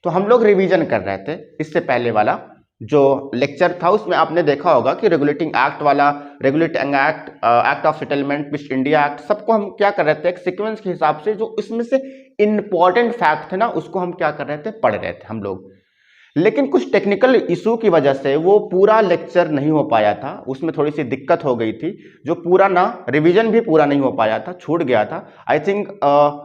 तो हम लोग रिवीजन कर रहे थे। इससे पहले वाला जो लेक्चर था उसमें आपने देखा होगा कि रेगुलेटिंग एक्ट वाला, regulating act, act of settlement, east India act, सबको हम क्या कर रहे थे, एक सीक्वेंस के हिसाब से जो इसमें से इंपॉर्टेंट फैक्ट थे ना उसको हम क्या कर रहे थे, पढ़ रहे थे हम लोग। लेकिन कुछ टेक्निकल इशू की वजह से वो पूरा लेक्चर नहीं हो पाया था, उसमें थोड़ी सी दिक्कत हो गई थी, जो पूरा ना रिवीजन भी पूरा नहीं हो पाया था, छूट गया था। आई थिंक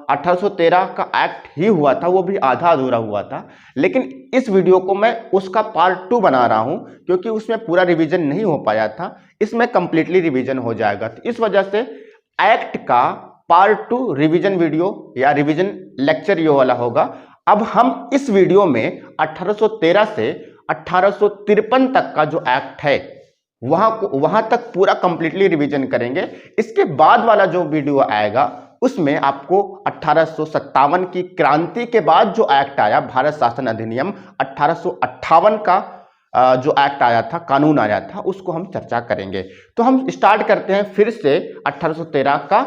1813 का एक्ट ही हुआ था, वो भी आधा अधूरा हुआ था। लेकिन इस वीडियो को मैं उसका पार्ट 2 बना रहा हूं क्योंकि उसमें पूरा रिवीजन नहीं हो पाया था, इसमें कंप्लीटली रिवीजन हो जाएगा। तो इस वजह से एक्ट का पार्ट 2 रिवीजन वीडियो या रिवीजन लेक्चर ये वाला होगा। अब हम इस वीडियो में 1813 से 1853 तक का जो एक्ट है वहां तक पूरा कंप्लीटली रिवीजन करेंगे। इसके बाद वाला जो वीडियो आएगा उसमें आपको 1857 की क्रांति के बाद जो एक्ट आया, भारत शासन अधिनियम 1858 का जो एक्ट आया था, कानून आया था, उसको हम चर्चा करेंगे। तो हम स्टार्ट करते हैं फिर से 1813 का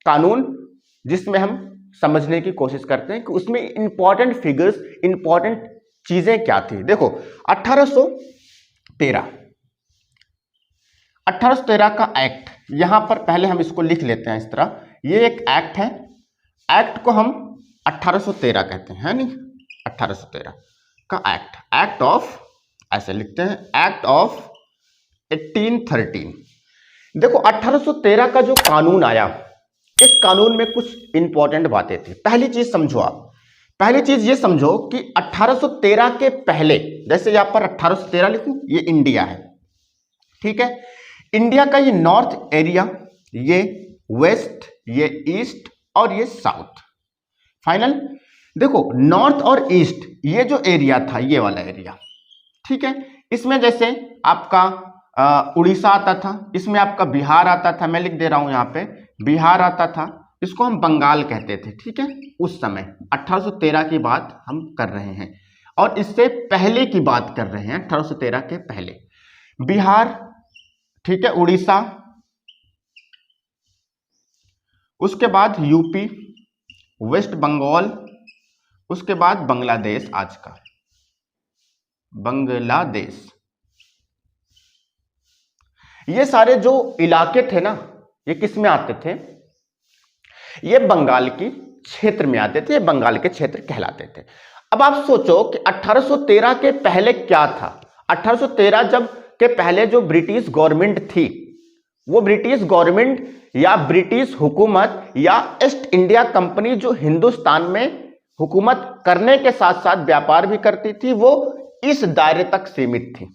कानून, जिसमें हम समझने की कोशिश करते हैं कि उसमें इंपॉर्टेंट फिगर्स, इंपॉर्टेंट चीजें क्या थी। देखो 1813 का एक्ट, यहां पर पहले हम इसको लिख लेते हैं इस तरह, ये एक एक्ट है, एक्ट को हम 1813 कहते हैं, है नहीं, 1813 का एक्ट, एक्ट ऑफ, ऐसे लिखते हैं, एक्ट ऑफ 1813। देखो 1813 का जो कानून आया, इस कानून में कुछ इंपॉर्टेंट बातें थी। पहली चीज समझो आप, पहली चीज ये समझो कि 1813 के पहले, जैसे यहां पर 1813 लिखूं, ये इंडिया है, ठीक है, इंडिया का ये नॉर्थ एरिया, ये वेस्ट, ये ईस्ट और ये साउथ। फाइनल देखो नॉर्थ और ईस्ट, ये जो एरिया था, ये वाला एरिया, ठीक है, इसमें जैसे आपका उड़ीसा आता था, इसमें आपका बिहार आता था, मैं लिख दे रहा हूं यहां पे, बिहार आता था, इसको हम बंगाल कहते थे, ठीक है, उस समय 1813 की बात हम कर रहे हैं, और इससे पहले की बात कर रहे हैं, 1813 के पहले बिहार, ठीक है, उड़ीसा, उसके बाद यूपी, वेस्ट बंगाल, उसके बाद बांग्लादेश, आज का बांग्लादेश, ये सारे जो इलाके थे ना, ये किस में आते थे, ये बंगाल की क्षेत्र में आते थे, ये बंगाल के क्षेत्र कहलाते थे। अब आप सोचो कि 1813 के पहले क्या था। 1813 जब के पहले जो ब्रिटिश गवर्नमेंट थी, वो ब्रिटिश गवर्नमेंट या ब्रिटिश हुकूमत या ईस्ट इंडिया कंपनी जो हिंदुस्तान में हुकूमत करने के साथ साथ व्यापार भी करती थी, वो इस दायरे तक सीमित थी,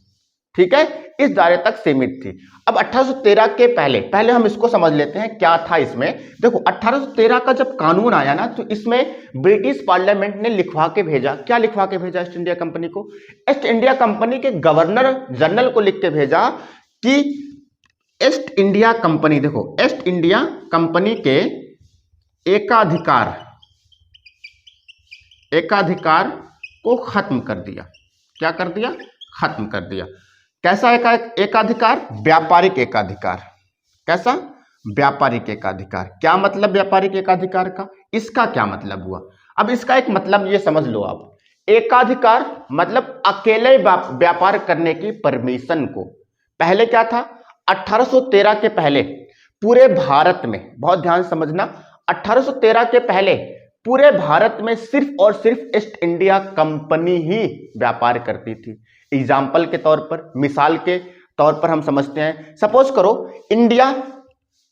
ठीक है, इस दायरे तक सीमित थी। अब 1813 के पहले हम इसको समझ लेते हैं क्या था इसमें। देखो 1813 का जब कानून आया ना, तो इसमें ब्रिटिश पार्लियामेंट ने लिखवा के भेजा, क्या लिखवा के भेजा ईस्ट इंडिया कंपनी को, ईस्ट इंडिया कंपनी के गवर्नर जनरल को लिख के भेजा कि ईस्ट इंडिया कंपनी, देखो ईस्ट इंडिया कंपनी के एकाधिकार को खत्म कर दिया। क्या कर दिया, खत्म कर दिया। कैसा एकाधिकार, व्यापारिक एकाधिकार। कैसा, व्यापारिक एकाधिकार। क्या मतलब व्यापारिक एकाधिकार का, इसका क्या मतलब हुआ। अब इसका एक मतलब ये समझ लो आप, एकाधिकार मतलब अकेले व्यापार करने की परमिशन को। पहले क्या था, 1813 के पहले पूरे भारत में, बहुत ध्यान समझना, 1813 के पहले पूरे भारत में सिर्फ और सिर्फ ईस्ट इंडिया कंपनी ही व्यापार करती थी। एग्जाम्पल के तौर पर, मिसाल के तौर पर हम समझते हैं, सपोज करो इंडिया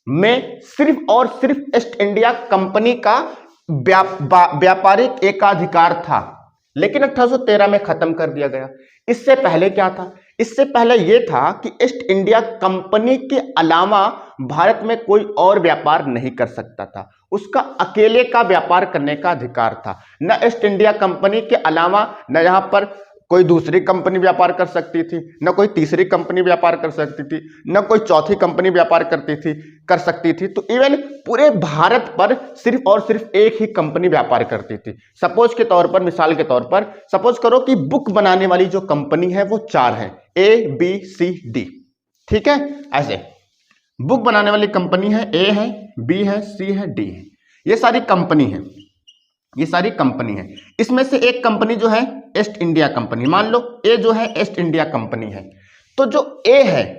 में सिर्फ और सिर्फ ईस्ट इंडिया कंपनी का व्यापारिक एकाधिकार था, लेकिन 1813 में खत्म कर दिया गया। इससे पहले क्या था, इससे पहले यह था कि ईस्ट इंडिया कंपनी के अलावा भारत में कोई और व्यापार नहीं कर सकता था, उसका अकेले का व्यापार करने का अधिकार था। न ईस्ट इंडिया कंपनी के अलावा न यहां पर कोई दूसरी कंपनी व्यापार कर सकती थी, न कोई तीसरी कंपनी व्यापार कर सकती थी, न कोई चौथी कंपनी व्यापार कर सकती थी। तो इवन पूरे भारत पर सिर्फ और सिर्फ एक ही कंपनी व्यापार करती थी। सपोज के तौर पर, मिसाल के तौर पर सपोज करो कि बुक बनाने वाली जो कंपनी है वो 4 है, ABCD, ठीक है, ऐसे बुक बनाने वाली कंपनी है, A है, B है, C है, D है, ये सारी कंपनी है। ये सारी कंपनी है। इसमें से एक कंपनी जो है ईस्ट इंडिया कंपनी, मान लो ए जो है ईस्ट इंडिया कंपनी है। तो जो ए है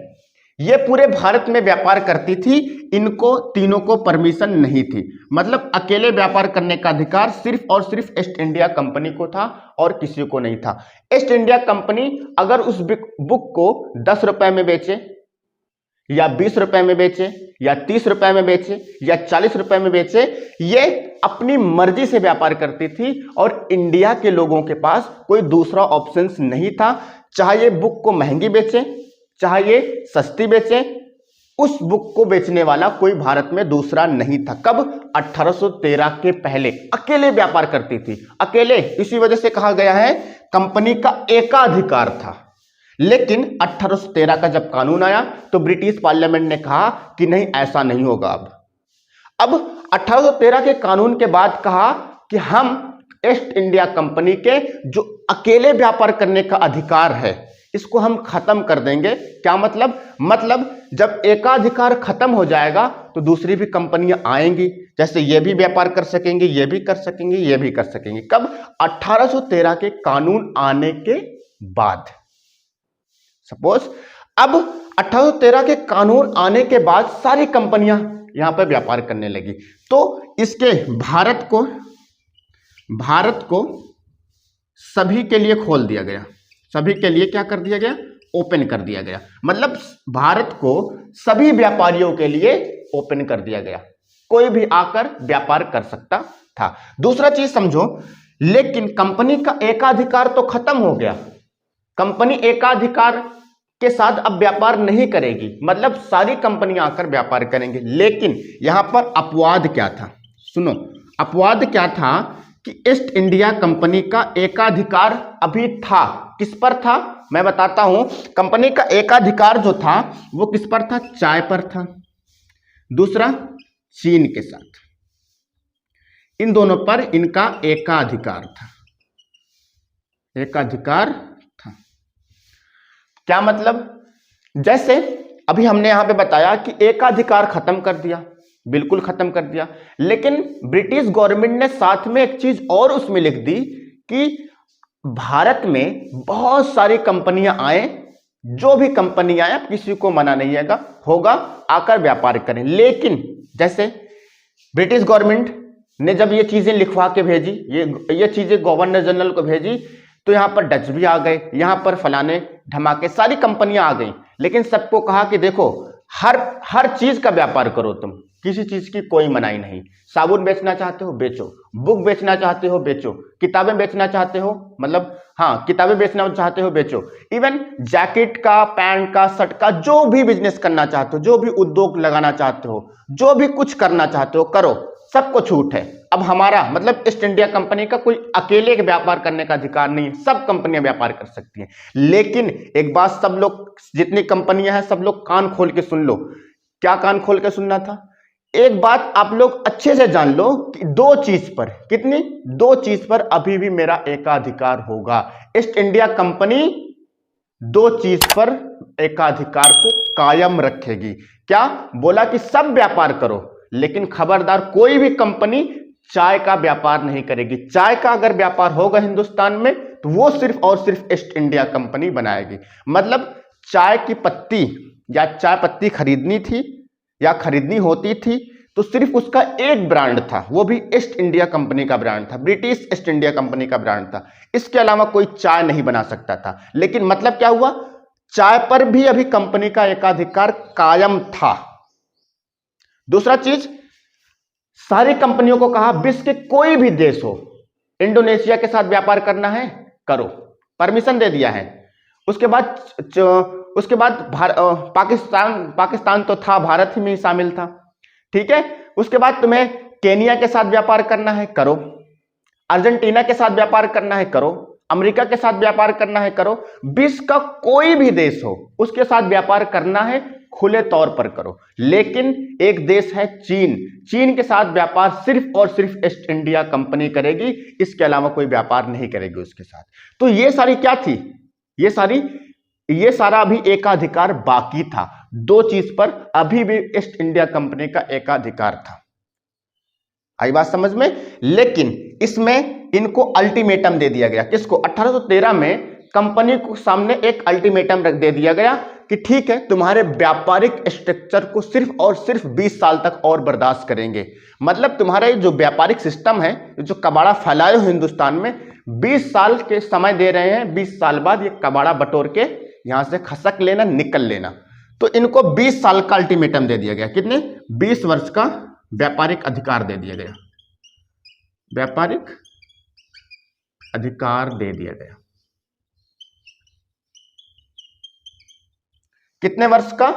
ये पूरे भारत में व्यापार करती थी, इनको तीनों को परमिशन नहीं थी, मतलब अकेले व्यापार करने का अधिकार सिर्फ और सिर्फ ईस्ट इंडिया कंपनी को था और किसी को नहीं था। ईस्ट इंडिया कंपनी अगर उस बुक को 10 रुपए में बेचे या 20 रुपए में बेचे या 30 रुपए में बेचे या 40 रुपए में बेचे, ये अपनी मर्जी से व्यापार करती थी और इंडिया के लोगों के पास कोई दूसरा ऑप्शन नहीं था। चाहे ये बुक को महंगी बेचे चाहे ये सस्ती बेचे, उस बुक को बेचने वाला कोई भारत में दूसरा नहीं था। कब? 1813 के पहले अकेले व्यापार करती थी, अकेले। इसी वजह से कहा गया है कंपनी का एकाधिकार था। लेकिन 1813 का जब कानून आया तो ब्रिटिश पार्लियामेंट ने कहा कि नहीं, ऐसा नहीं होगा। अब 1813 के कानून के बाद कहा कि हम ईस्ट इंडिया कंपनी के जो अकेले व्यापार करने का अधिकार है इसको हम खत्म कर देंगे। क्या मतलब? मतलब जब एकाधिकार खत्म हो जाएगा तो दूसरी भी कंपनियां आएंगी, जैसे ये भी व्यापार कर सकेंगे, ये भी कर सकेंगे, ये भी कर सकेंगे। कब? 1813 के कानून आने के बाद। सपोज अब 1813 के कानून आने के बाद सारी कंपनियां यहां पर व्यापार करने लगी, तो इसके भारत को सभी के लिए खोल दिया गया। सभी के लिए क्या कर दिया गया? ओपन कर दिया गया। मतलब भारत को सभी व्यापारियों के लिए ओपन कर दिया गया, कोई भी आकर व्यापार कर सकता था। दूसरा चीज समझो, लेकिन कंपनी का एकाधिकार तो खत्म हो गया। कंपनी एकाधिकार के साथ अब व्यापार नहीं करेगी, मतलब सारी कंपनियां आकर व्यापार करेंगे। लेकिन यहां पर अपवाद क्या था? सुनो, अपवाद क्या था कि ईस्ट इंडिया कंपनी का एकाधिकार अभी था। किस पर था? मैं बताता हूं। कंपनी का एकाधिकार जो था वो किस पर था? चाय पर था। दूसरा चीन के साथ, इन दोनों पर इनका एकाधिकार था। एकाधिकार था क्या मतलब? जैसे अभी हमने यहां पे बताया कि एकाधिकार खत्म कर दिया, बिल्कुल खत्म कर दिया। लेकिन ब्रिटिश गवर्नमेंट ने साथ में एक चीज और उसमें लिख दी कि भारत में बहुत सारी कंपनियां आए, जो भी कंपनी आए किसी को मना नहीं होगा आकर व्यापार करें। लेकिन जैसे ब्रिटिश गवर्नमेंट ने जब ये चीजें लिखवा के भेजी, ये चीजें गवर्नर जनरल को भेजी, तो यहां पर डच भी आ गए, यहां पर फलाने धमाके सारी कंपनियां आ गई। लेकिन सबको कहा कि देखो हर चीज का व्यापार करो, तुम किसी चीज की कोई मनाही नहीं। साबुन बेचना चाहते हो बेचो, बुक बेचना चाहते हो बेचो, किताबें बेचना चाहते हो, मतलब हाँ किताबें बेचना चाहते हो बेचो, इवन जैकेट का, पैंट का, शर्ट का, जो भी बिजनेस करना चाहते हो, जो भी उद्योग लगाना चाहते हो, जो भी कुछ करना चाहते हो करो, सबको छूट है। अब हमारा मतलब ईस्ट इंडिया कंपनी का कोई अकेले के व्यापार करने का अधिकार नहीं है, सब कंपनियां व्यापार कर सकती हैं। लेकिन एक बात सब लोग, जितनी कंपनियां हैं सब लोग कान खोल के सुन लो। क्या कान खोल के सुनना था? एक बात आप लोग अच्छे से जान लो कि दो चीज पर, कितनी? दो चीज पर अभी भी मेरा एकाधिकार होगा। ईस्ट इंडिया कंपनी दो चीज पर एकाधिकार को कायम रखेगी। क्या बोला? कि सब व्यापार करो, लेकिन खबरदार कोई भी कंपनी चाय का व्यापार नहीं करेगी। चाय का अगर व्यापार होगा हिंदुस्तान में तो वो सिर्फ और सिर्फ ईस्ट इंडिया कंपनी बनाएगी। मतलब चाय की पत्ती या चाय पत्ती खरीदनी थी या खरीदनी होती थी तो सिर्फ उसका एक ब्रांड था, वो भी ईस्ट इंडिया कंपनी का ब्रांड था, ब्रिटिश ईस्ट इंडिया कंपनी का ब्रांड था। इसके अलावा कोई चाय नहीं बना सकता था। लेकिन मतलब क्या हुआ? चाय पर भी अभी कंपनी का एकाधिकार कायम था। दूसरा चीज, सारी कंपनियों को कहा विश्व के कोई भी देश हो, इंडोनेशिया के साथ व्यापार करना है करो, परमिशन दे दिया है। उसके बाद पाकिस्तान तो था, भारत ही में शामिल था, ठीक है। उसके बाद तुम्हें केनिया के साथ व्यापार करना है करो, अर्जेंटीना के साथ व्यापार करना है करो, अमेरिका के साथ व्यापार करना है करो, विश्व का कोई भी देश हो उसके साथ व्यापार करना है खुले तौर पर करो। लेकिन एक देश है चीन, चीन के साथ व्यापार सिर्फ और सिर्फ ईस्ट इंडिया कंपनी करेगी, इसके अलावा कोई व्यापार नहीं करेगी उसके साथ। तो ये सारी क्या थी? ये सारा अभी एकाधिकार बाकी था। दो चीज पर अभी भी ईस्ट इंडिया कंपनी का एकाधिकार था। आई बात समझ में। लेकिन इसमें इनको अल्टीमेटम दे दिया गया, किसको? 1813 में कंपनी को सामने एक अल्टीमेटम रख दे दिया गया कि ठीक है, तुम्हारे व्यापारिक स्ट्रक्चर को सिर्फ और सिर्फ 20 साल तक और बर्दाश्त करेंगे। मतलब तुम्हारा ये जो व्यापारिक सिस्टम है, जो कबाड़ा फैलाए हो हिंदुस्तान में, 20 साल के समय दे रहे हैं। 20 साल बाद ये कबाड़ा बटोर के यहां से खसक लेना, निकल लेना। तो इनको 20 साल का अल्टीमेटम दे दिया गया। कितने? 20 वर्ष का व्यापारिक अधिकार दे दिया गया, व्यापारिक अधिकार दे दिया गया। कितने वर्ष का?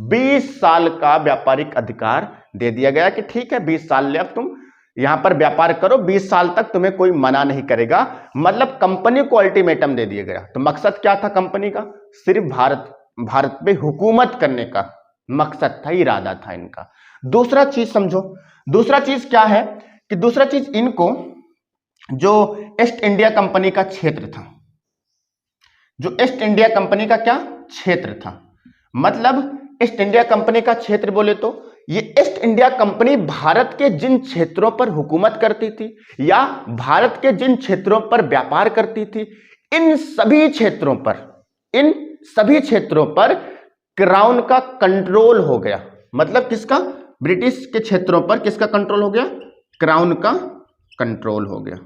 20 साल का व्यापारिक अधिकार दे दिया गया कि ठीक है, 20 साल ले अब तुम यहां पर व्यापार करो, 20 साल तक तुम्हें कोई मना नहीं करेगा। मतलब कंपनी को अल्टीमेटम दे दिया गया। तो मकसद क्या था कंपनी का? सिर्फ भारत पे हुकूमत करने का मकसद था, इरादा था इनका। दूसरा चीज समझो, दूसरा चीज क्या है कि दूसरा चीज इनको जो ईस्ट इंडिया कंपनी का क्षेत्र था, जो ईस्ट इंडिया कंपनी का क्या क्षेत्र था, मतलब ईस्ट इंडिया कंपनी का क्षेत्र बोले तो ये ईस्ट इंडिया कंपनी भारत के जिन क्षेत्रों पर हुकूमत करती थी या भारत के जिन क्षेत्रों पर व्यापार करती थी, इन सभी क्षेत्रों पर क्राउन का कंट्रोल हो गया। मतलब किसका? ब्रिटिश के क्षेत्रों पर किसका कंट्रोल हो गया? क्राउन का कंट्रोल हो गया,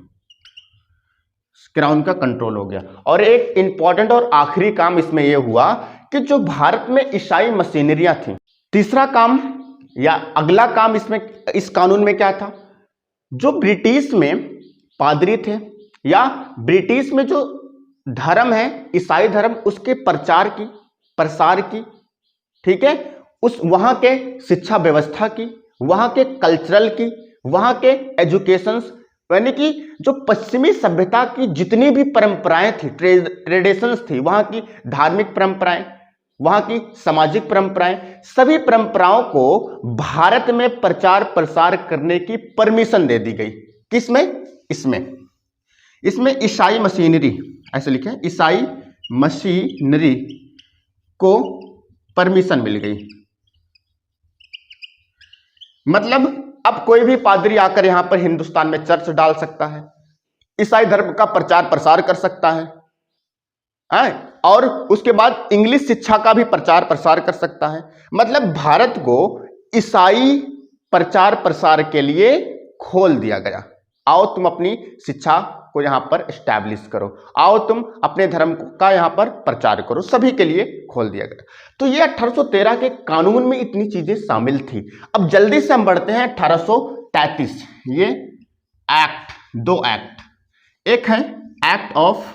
क्राउन का कंट्रोल हो गया। और एक इंपॉर्टेंट और आखिरी काम इसमें यह हुआ कि जो भारत में ईसाई मशीनरियां थी, तीसरा काम या अगला काम इसमें, इस कानून में क्या था? जो ब्रिटिश में पादरी थे या ब्रिटिश में जो धर्म है ईसाई धर्म, उसके प्रसार की, ठीक है, उस वहां के शिक्षा व्यवस्था की, वहां के कल्चरल की, वहां के एजुकेशंस, यानी कि जो पश्चिमी सभ्यता की जितनी भी परंपराएं थी, ट्रेडिशंस थी, वहां की धार्मिक परंपराएं, वहां की सामाजिक परंपराएं, सभी परंपराओं को भारत में प्रचार प्रसार करने की परमिशन दे दी गई। किसमें? इसमें ईसाई मशीनरी, ऐसे लिखें, ईसाई मशीनरी को परमिशन मिल गई। मतलब अब कोई भी पादरी आकर यहां पर हिंदुस्तान में चर्च डाल सकता है, ईसाई धर्म का प्रचार प्रसार कर सकता है, और उसके बाद इंग्लिश शिक्षा का भी प्रचार प्रसार कर सकता है। मतलब भारत को ईसाई प्रचार प्रसार के लिए खोल दिया गया। आओ तुम अपनी शिक्षा को यहां पर एस्टैब्लिश करो, आओ तुम अपने धर्म का यहां पर प्रचार करो, सभी के लिए खोल दिया गया। तो ये 1813 के कानून में इतनी चीजें शामिल थी। अब जल्दी से हम बढ़ते हैं 1833। ये एक्ट, दो एक्ट, एक है एक्ट ऑफ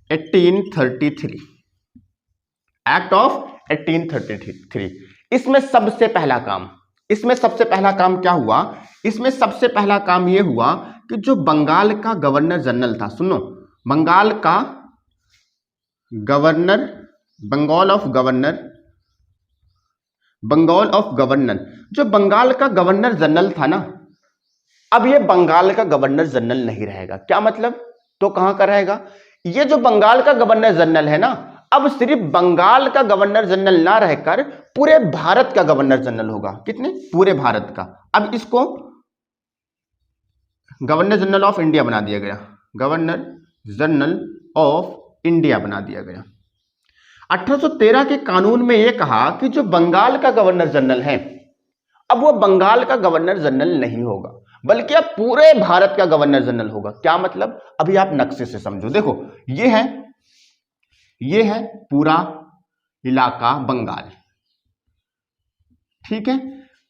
1833, एक्ट ऑफ 1833। इसमें सबसे पहला काम क्या हुआ? इसमें सबसे पहला काम यह हुआ कि जो बंगाल का गवर्नर जनरल था, सुनो, बंगाल का गवर्नर, बंगाल ऑफ गवर्नर, जो बंगाल का गवर्नर जनरल था ना, अब ये बंगाल का गवर्नर जनरल नहीं रहेगा। क्या मतलब? तो कहां का रहेगा? ये जो बंगाल का गवर्नर जनरल है ना, अब सिर्फ बंगाल का गवर्नर जनरल ना रहकर पूरे भारत का गवर्नर जनरल होगा। कितने? पूरे भारत का। अब इसको गवर्नर जनरल ऑफ इंडिया बना दिया गया, गवर्नर जनरल ऑफ इंडिया बना दिया गया। 1813 के कानून में यह कहा कि जो बंगाल का गवर्नर जनरल है, अब वो बंगाल का गवर्नर जनरल नहीं होगा, बल्कि अब पूरे भारत का गवर्नर जनरल होगा। क्या मतलब? अभी आप नक्शे से समझो। देखो, ये है पूरा इलाका बंगाल, ठीक है।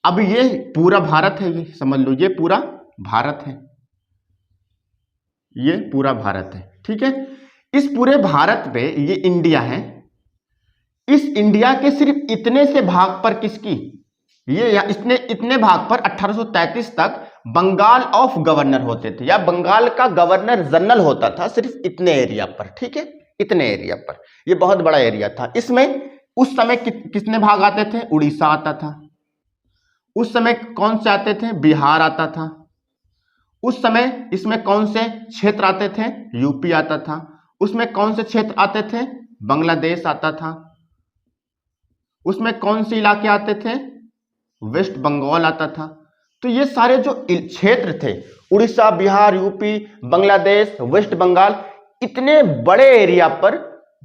अब ये पूरा भारत है, ये समझ लो, ये पूरा भारत है, ये पूरा भारत है, ठीक है। इस पूरे भारत पे ये इंडिया है। इस इंडिया के सिर्फ इतने से भाग पर किसकी, ये इतने भाग पर 1833 तक बंगाल ऑफ गवर्नर होते थे, या बंगाल का गवर्नर जनरल होता था, सिर्फ इतने एरिया पर, ठीक है, इतने एरिया पर। ये बहुत बड़ा एरिया था। इसमें उस समय कितने भाग आते थे? उड़ीसा आता था। उस समय कौन से आते थे? बिहार आता था। उस समय इसमें कौन से क्षेत्र आते थे? यूपी आता था। उसमें कौन से क्षेत्र आते थे? बांग्लादेश आता था। उसमें कौन से इलाके आते थे? वेस्ट बंगाल आता था। तो ये सारे जो क्षेत्र थे, उड़ीसा, बिहार, यूपी, बांग्लादेश, वेस्ट बंगाल, इतने बड़े एरिया पर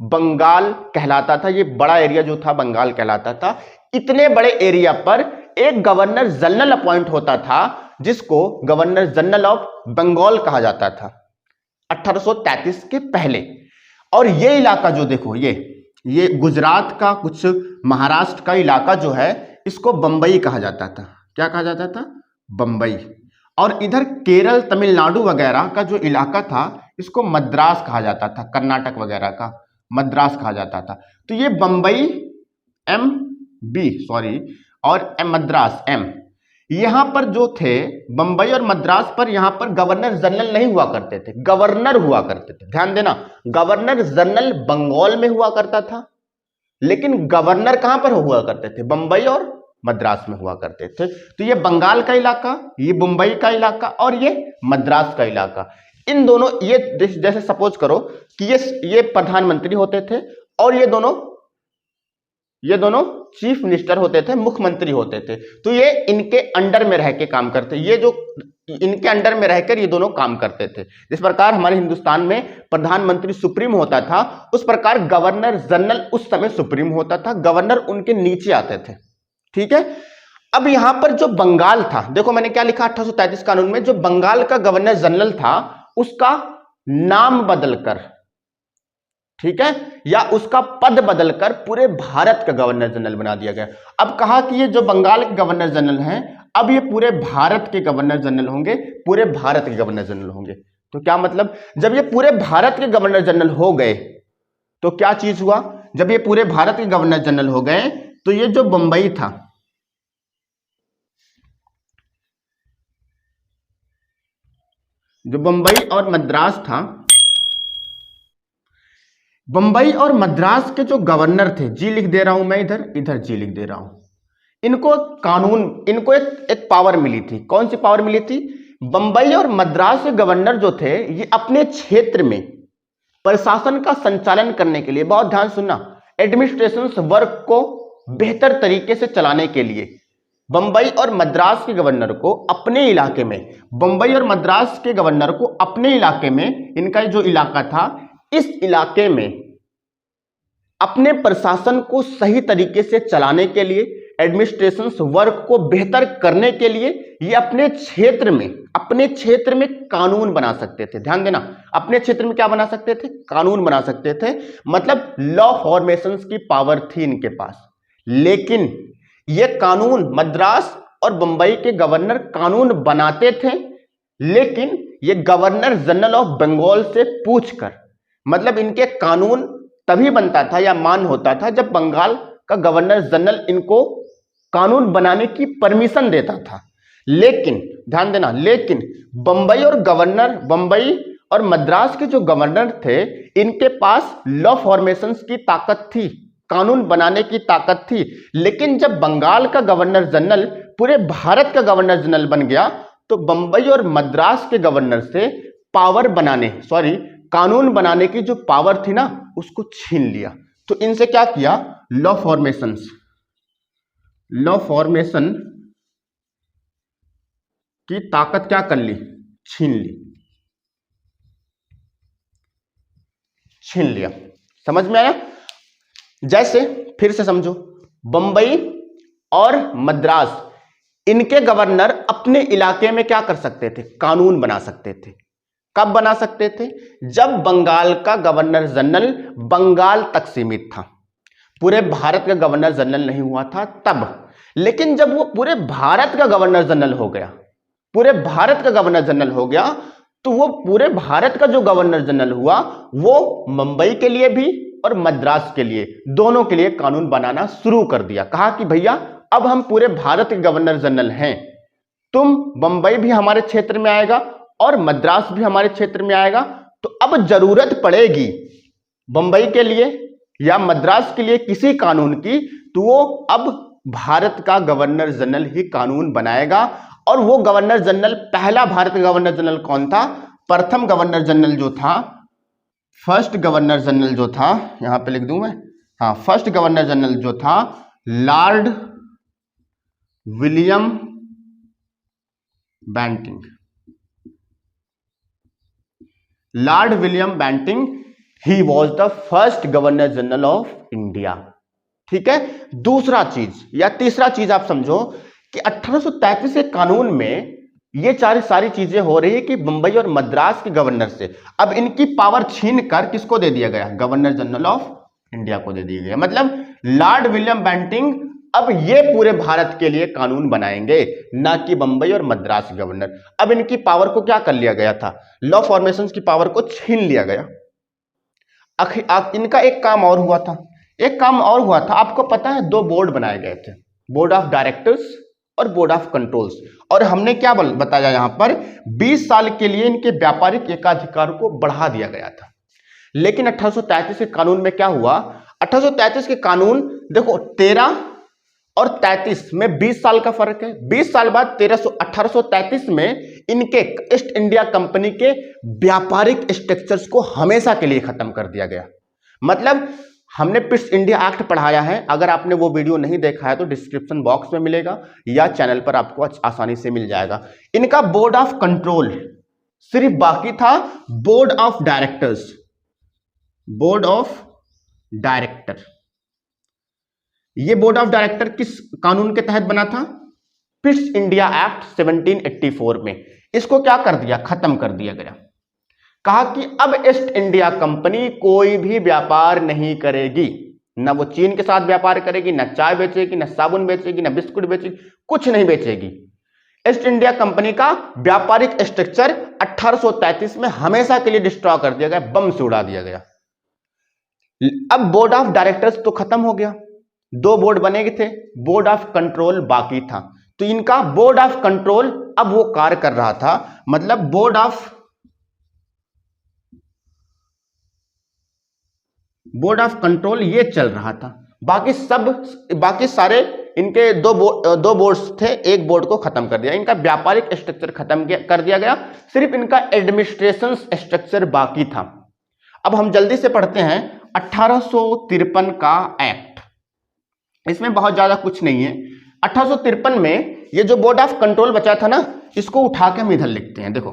बंगाल कहलाता था। ये बड़ा एरिया जो था बंगाल कहलाता था। इतने बड़े एरिया पर एक गवर्नर जनरल अपॉइंट होता था जिसको गवर्नर जनरल ऑफ बंगाल कहा जाता था 1833 के पहले। और ये इलाका जो देखो, ये गुजरात का, कुछ महाराष्ट्र का इलाका जो है, इसको बंबई कहा जाता था। क्या कहा जाता था? बंबई। और इधर केरल, तमिलनाडु वगैरह का जो इलाका था, इसको मद्रास कहा जाता था। कर्नाटक वगैरह का मद्रास कहा जाता था। तो ये बंबई और मद्रास यहां पर जो थे, बंबई और मद्रास पर, यहां पर गवर्नर जनरल नहीं हुआ करते थे, गवर्नर हुआ करते थे। ध्यान देना, गवर्नर जनरल बंगाल में हुआ करता था, लेकिन गवर्नर कहां पर हुआ करते थे? बंबई और मद्रास में हुआ करते थे। तो ये बंगाल का इलाका, ये मुंबई का इलाका और ये मद्रास का इलाका, इन दोनों, ये जैसे सपोज करो कि ये प्रधानमंत्री होते थे और ये दोनों चीफ मिनिस्टर होते थे, मुख्यमंत्री होते थे। तो ये इनके अंडर में रह के काम करते, ये जो इनके अंडर में रहकर ये दोनों काम करते थे। जिस प्रकार हमारे हिंदुस्तान में प्रधानमंत्री सुप्रीम होता था, उस प्रकार गवर्नर जनरल उस समय सुप्रीम होता था, गवर्नर उनके नीचे आते थे। ठीक है। अब यहां पर जो बंगाल था, देखो मैंने क्या लिखा 1833 कानून में, जो बंगाल का गवर्नर जनरल था उसका नाम बदलकर, ठीक है, या उसका पद बदलकर पूरे भारत का गवर्नर जनरल बना दिया गया। अब कहा कि ये जो बंगाल के गवर्नर जनरल हैं, अब ये पूरे भारत के गवर्नर जनरल होंगे, पूरे भारत के गवर्नर जनरल होंगे। तो क्या मतलब, जब ये पूरे भारत के गवर्नर जनरल हो गए तो क्या चीज हुआ? जब ये पूरे भारत के गवर्नर जनरल हो गए तो ये जो बंबई था, जो बंबई और मद्रास था, बंबई और मद्रास के जो गवर्नर थे, जी लिख दे रहा हूं मैं, इधर जी लिख दे रहा हूं, इनको एक पावर मिली थी। कौन सी पावर मिली थी? बंबई और मद्रास के गवर्नर जो थे, ये अपने क्षेत्र में प्रशासन का संचालन करने के लिए, बहुत ध्यान सुनना, एडमिनिस्ट्रेशन वर्क को बेहतर तरीके से चलाने के लिए बंबई और मद्रास के गवर्नर को अपने इलाके में, बंबई और मद्रास के गवर्नर को अपने इलाके में, इनका जो इलाका था, इस इलाके में अपने प्रशासन को सही तरीके से चलाने के लिए, एडमिनिस्ट्रेशन वर्क को बेहतर करने के लिए, ये अपने क्षेत्र में कानून बना सकते थे। ध्यान देना, अपने क्षेत्र में क्या बना सकते थे? कानून बना सकते थे। मतलब लॉ फॉर्मेशन की पावर थी इनके पास। लेकिन ये कानून, मद्रास और बंबई के गवर्नर कानून बनाते थे, लेकिन ये गवर्नर जनरल ऑफ बंगाल से पूछकर, मतलब इनके कानून तभी बनता था या मान होता था जब बंगाल का गवर्नर जनरल इनको कानून बनाने की परमिशन देता था। लेकिन ध्यान देना, लेकिन बंबई और मद्रास के जो गवर्नर थे, इनके पास लॉ फॉर्मेशंस की ताकत थी, कानून बनाने की ताकत थी। लेकिन जब बंगाल का गवर्नर जनरल पूरे भारत का गवर्नर जनरल बन गया, तो बंबई और मद्रास के गवर्नर से कानून बनाने की जो पावर थी ना, उसको छीन लिया। तो इनसे क्या किया? लॉ फॉर्मेशन की ताकत क्या कर ली? छीन लिया। समझ में आया? जैसे फिर से समझो, बंबई और मद्रास, इनके गवर्नर अपने इलाके में क्या कर सकते थे? कानून बना सकते थे। कब बना सकते थे? जब बंगाल का गवर्नर जनरल बंगाल तक सीमित था, पूरे भारत का गवर्नर जनरल नहीं हुआ था तब। लेकिन जब वो पूरे भारत का गवर्नर जनरल हो गया, तो वो पूरे भारत का जो गवर्नर जनरल हुआ, वो मुंबई के लिए भी और मद्रास के लिए, दोनों के लिए कानून बनाना शुरू कर दिया। कहा कि भैया अब हम पूरे भारत के गवर्नर जनरल हैं, तुम, बंबई भी हमारे क्षेत्र में आएगा और मद्रास भी हमारे क्षेत्र में आएगा, तो अब जरूरत पड़ेगी बंबई के लिए या मद्रास के लिए किसी कानून की, तो वो अब भारत का गवर्नर जनरल ही कानून बनाएगा। और वो गवर्नर जनरल, पहला भारत का गवर्नर जनरल कौन था? प्रथम गवर्नर जनरल जो था, फर्स्ट गवर्नर जनरल जो था, यहां पे लिख दूं मैं, हाँ, फर्स्ट गवर्नर जनरल जो था Lord William Bentinck, Lord William Bentinck, he was the first governor general of India. ठीक है। दूसरा चीज या तीसरा चीज आप समझो कि 1833 के कानून में ये सारी चीजें हो रही है कि बंबई और मद्रास के गवर्नर से अब इनकी पावर छीन कर किसको दे दिया गया, गवर्नर जनरल ऑफ इंडिया को दे दिया गया। मतलब लॉर्ड विलियम बेंटिंग अब ये पूरे भारत के लिए कानून बनाएंगे, ना कि बंबई और मद्रास गवर्नर। अब इनकी पावर को क्या कर लिया गया था, लॉ फॉर्मेशन की पावर को छीन लिया गया। इनका एक काम और हुआ था, आपको पता है, दो बोर्ड बनाए गए थे, बोर्ड ऑफ डायरेक्टर्स और बोर्ड ऑफ कंट्रोल्स। और हमने क्या बताया यहां पर, 20 साल के लिए इनके व्यापारिक एकाधिकार को बढ़ा दिया गया था। लेकिन 1833 के कानून में क्या हुआ, 1833 के कानून देखो 13 और 33 में 20 साल का फर्क है। 20 साल बाद 1833 में इनके ईस्ट इंडिया कंपनी के व्यापारिक स्ट्रक्चर्स को हमेशा के लिए खत्म कर दिया गया। मतलब हमने ईस्ट इंडिया एक्ट पढ़ाया है, अगर आपने वो वीडियो नहीं देखा है तो डिस्क्रिप्शन बॉक्स में मिलेगा या चैनल पर आपको आसानी से मिल जाएगा। इनका बोर्ड ऑफ कंट्रोल सिर्फ बाकी था board of directors, board of director. ये बोर्ड ऑफ डायरेक्टर किस कानून के तहत बना था, ईस्ट इंडिया एक्ट 1784 में। इसको क्या कर दिया, खत्म कर दिया गया। कहा कि अब ईस्ट इंडिया कंपनी कोई भी व्यापार नहीं करेगी, ना वो चीन के साथ व्यापार करेगी, ना चाय बेचेगी, ना साबुन बेचेगी, ना बिस्कुट बेचेगी, कुछ नहीं बेचेगी। ईस्ट इंडिया कंपनी का व्यापारिक स्ट्रक्चर 1833 में हमेशा के लिए डिस्ट्रॉय कर दिया गया, बम से उड़ा दिया गया। अब बोर्ड ऑफ डायरेक्टर्स तो खत्म हो गया, दो बोर्ड बने थे, बोर्ड ऑफ कंट्रोल बाकी था। तो इनका बोर्ड ऑफ कंट्रोल अब वो कार्य कर रहा था, मतलब बोर्ड ऑफ कंट्रोल ये चल रहा था। बाकी सारे इनके दो बोर्ड्स थे, एक बोर्ड को खत्म कर दिया। इनका व्यापारिक स्ट्रक्चर खत्म कर दिया गया, सिर्फ इनका एडमिनिस्ट्रेशन स्ट्रक्चर बाकी था। अब हम जल्दी से पढ़ते हैं 1853 का एक्ट। इसमें बहुत ज्यादा कुछ नहीं है। 1853 में ये जो बोर्ड ऑफ कंट्रोल बचा था ना, इसको उठा के हम इधर लिखते हैं। देखो,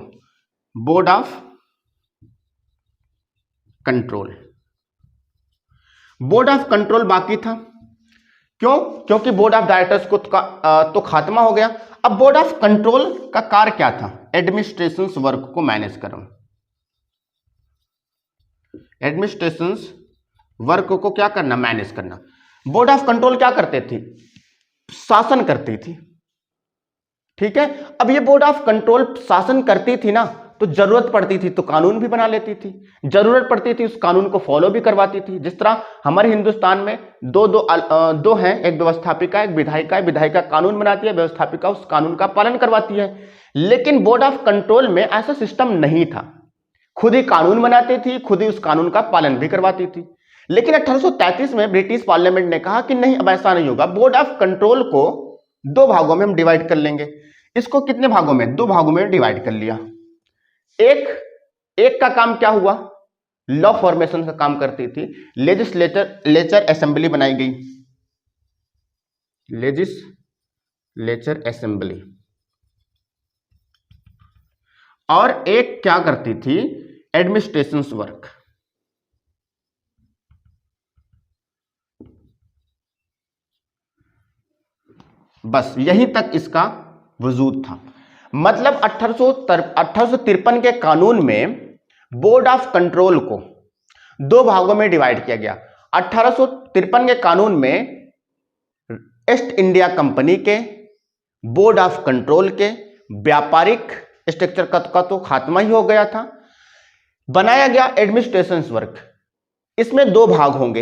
board of control, board of control बाकी था। क्यों? क्योंकि बोर्ड ऑफ डायरेक्टर्स को तो खात्मा हो गया। अब बोर्ड ऑफ कंट्रोल का कार्य क्या था, एडमिनिस्ट्रेशन वर्क को मैनेज करना। एडमिनिस्ट्रेशन वर्क को क्या करना, मैनेज करना। बोर्ड ऑफ कंट्रोल क्या करते थे, शासन करती थी। ठीक है। अब ये बोर्ड ऑफ कंट्रोल शासन करती थी ना, तो जरूरत पड़ती थी तो कानून भी बना लेती थी, जरूरत पड़ती थी उस कानून को फॉलो भी करवाती थी। जिस तरह हमारे हिंदुस्तान में दो हैं, एक व्यवस्थापिका एक विधायिका। विधायिका कानून बनाती है, व्यवस्थापिका उस कानून का पालन करवाती है। लेकिन बोर्ड ऑफ कंट्रोल में ऐसा सिस्टम नहीं था, खुद ही कानून बनाती थी, खुद ही उस कानून का पालन भी करवाती थी। लेकिन 1833 में ब्रिटिश पार्लियामेंट ने कहा कि नहीं, अब ऐसा नहीं होगा। बोर्ड ऑफ कंट्रोल को दो भागों में हम डिवाइड कर लेंगे। इसको कितने भागों में, दो भागों में डिवाइड कर लिया। एक का काम क्या हुआ, लॉ फॉर्मेशन का काम करती थी। लेजिस्लेचर असेंबली बनाई गई, लेजिस्लेचर असेंबली। और एक क्या करती थी, एडमिनिस्ट्रेशन वर्क। बस यहीं तक इसका वजूद था। मतलब 1853 के कानून में बोर्ड ऑफ कंट्रोल को दो भागों में डिवाइड किया गया। 1853 के कानून में ईस्ट इंडिया कंपनी के, बोर्ड ऑफ कंट्रोल के व्यापारिक स्ट्रक्चर का तो खात्मा ही हो गया था। बनाया गया एडमिनिस्ट्रेशन वर्क। इसमें दो भाग होंगे।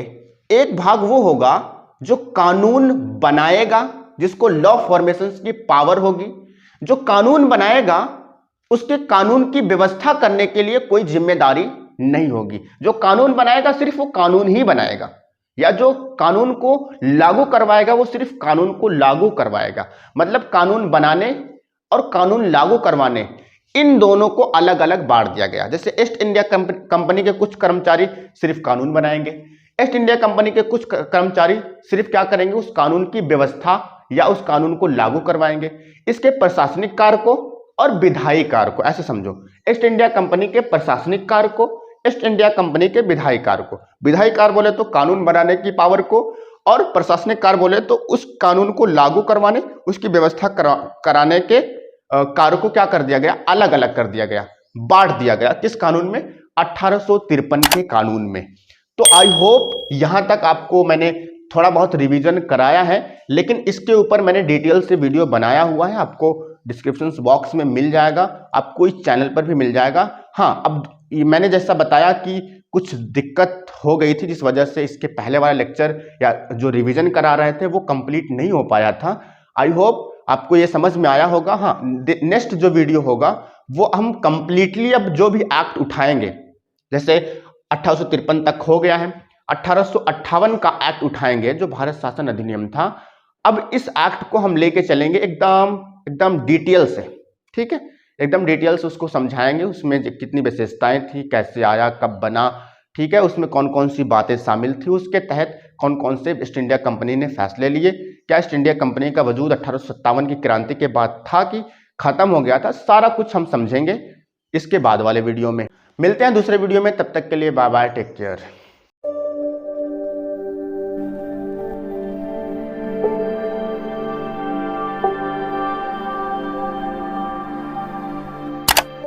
एक भाग वो होगा जो कानून बनाएगा, जिसको लॉ फॉर्मेशन की पावर होगी। जो कानून बनाएगा उसके कानून की व्यवस्था करने के लिए कोई जिम्मेदारी नहीं होगी। जो कानून बनाएगा सिर्फ वो कानून ही बनाएगा, या जो कानून को लागू करवाएगा वो सिर्फ कानून को लागू करवाएगा। मतलब कानून बनाने और कानून लागू करवाने, इन दोनों को अलग अलग बांट दिया गया। जैसे ईस्ट इंडिया कंपनी के कुछ कर्मचारी सिर्फ कानून बनाएंगे, ईस्ट इंडिया कंपनी के कुछ कर्मचारी सिर्फ क्या करेंगे, उस कानून की व्यवस्था या उस कानून को लागू करवाएंगे। इसके प्रशासनिक कार्य को और विधायी कार्य को, ऐसे समझो। ईस्ट इंडिया कंपनी के प्रशासनिक कार्य को, ईस्ट इंडिया कंपनी के विधायी कार्य को। विधायी कार्य बोले तो कानून बनाने की पावर को, और प्रशासनिक कार्य बोले तो उस कानून को लागू करवाने, उसकी व्यवस्था कराने के कार्य को क्या कर दिया गया, अलग अलग कर दिया गया, बांट दिया गया। किस कानून में, 1853 के कानून में। तो आई होप यहां तक आपको मैंने थोड़ा बहुत रिवीजन कराया है, लेकिन इसके ऊपर मैंने डिटेल से वीडियो बनाया हुआ है, आपको डिस्क्रिप्शन बॉक्स में मिल जाएगा, आपको इस चैनल पर भी मिल जाएगा। हाँ, अब मैंने जैसा बताया कि कुछ दिक्कत हो गई थी, जिस वजह से इसके पहले वाला लेक्चर या जो रिवीजन करा रहे थे वो कंप्लीट नहीं हो पाया था। आई होप आपको ये समझ में आया होगा। हाँ, नेक्स्ट जो वीडियो होगा वो हम कंप्लीटली अब जो भी एक्ट उठाएंगे, जैसे 1853 तक हो गया है, 1858 का एक्ट उठाएंगे जो भारत शासन अधिनियम था। अब इस एक्ट को हम लेके चलेंगे एकदम डिटेल से, ठीक है, एकदम डिटेल से उसको समझाएंगे, उसमें कितनी विशेषताएं थी, कैसे आया, कब बना, ठीक है, उसमें कौन कौन सी बातें शामिल थी, उसके तहत कौन कौन से ईस्ट इंडिया कंपनी ने फैसले लिए, क्या ईस्ट इंडिया कंपनी का वजूद 1857 की क्रांति के बाद था कि खत्म हो गया था, सारा कुछ हम समझेंगे इसके बाद वाले वीडियो में। मिलते हैं दूसरे वीडियो में, तब तक के लिए बाय बाय, टेक केयर।